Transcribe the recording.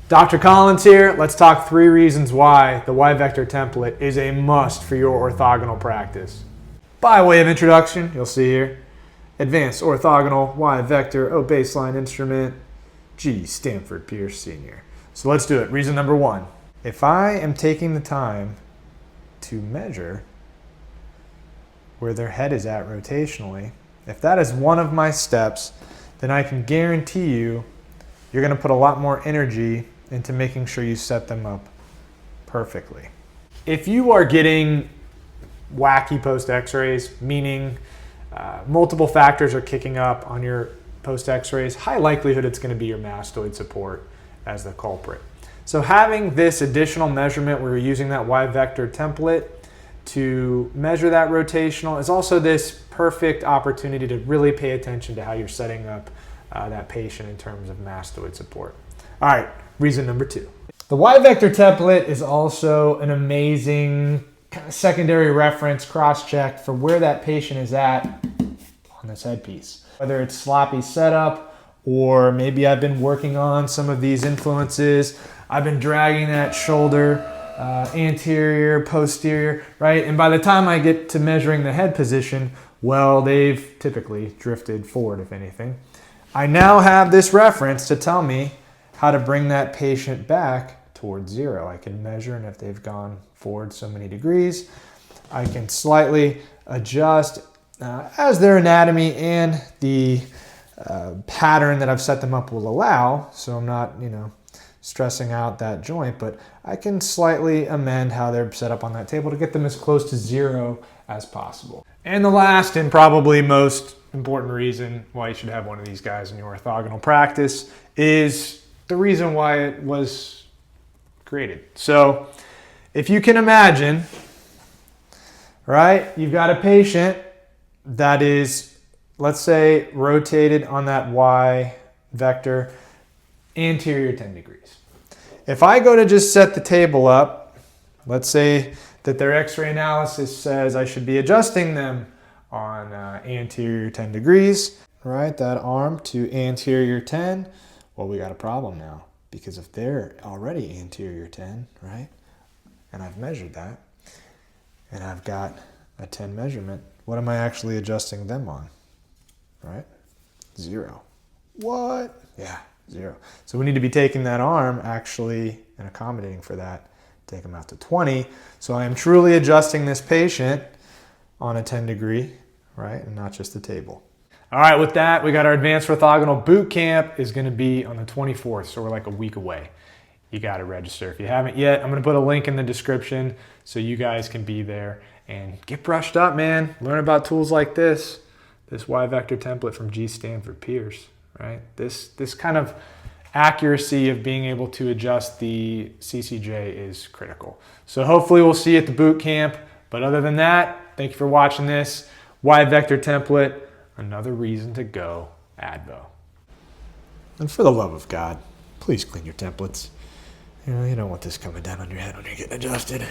Dr. Collins here. Let's talk 3 reasons why the Y-vector template is a must for your orthogonal practice. By way of introduction, you'll see here, advanced orthogonal Y-vector baseline instrument, G. Stanford Pierce Sr. So let's do it. Reason number 1. If I am taking the time to measure where their head is at rotationally, if that is one of my steps, then I can guarantee you're going to put a lot more energy into making sure you set them up perfectly. If you are getting wacky post x-rays, meaning multiple factors are kicking up on your post x-rays, high likelihood it's going to be your mastoid support as the culprit. So having this additional measurement where you're using that Y-vector template to measure that rotational is also this perfect opportunity to really pay attention to how you're setting up that patient in terms of mastoid support. All right, reason number 2. The Y-vector template is also an amazing kind of secondary reference cross-check for where that patient is at on this headpiece. Whether it's sloppy setup or maybe I've been working on some of these influences, I've been dragging that shoulder anterior, posterior, right? And by the time I get to measuring the head position, well, they've typically drifted forward, if anything. I now have this reference to tell me how to bring that patient back towards 0. I can measure, and if they've gone forward so many degrees, I can slightly adjust as their anatomy and the pattern that I've set them up will allow. So I'm not, stressing out that joint, but I can slightly amend how they're set up on that table to get them as close to 0 as possible. And the last and probably most important reason why you should have one of these guys in your orthogonal practice is the reason why it was created. So if you can imagine, right, you've got a patient that is, let's say, rotated on that Y vector anterior 10 degrees. If I go to just set the table up, let's say that their x-ray analysis says I should be adjusting them on anterior 10 degrees, right? That arm to anterior 10. Well, we got a problem now because if they're already anterior 10, right? And I've measured that and I've got a 10 measurement, what am I actually adjusting them on, right? 0. What? Yeah. 0. So we need to be taking that arm actually and accommodating for that, take them out to 20. So I am truly adjusting this patient on a 10 degree, right? And not just the table. All right, with that, we got our advanced orthogonal boot camp is going to be on the 24th. So we're like a week away. You got to register. If you haven't yet, I'm going to put a link in the description so you guys can be there and get brushed up, man. Learn about tools like this Y-vector template from G. Stanford Pierce. Right? This kind of accuracy of being able to adjust the CCJ is critical. So hopefully we'll see you at the boot camp. But other than that, thank you for watching this Y-vector template. Another reason to go AdvO. And for the love of God, please clean your templates. You don't want this coming down on your head when you're getting adjusted.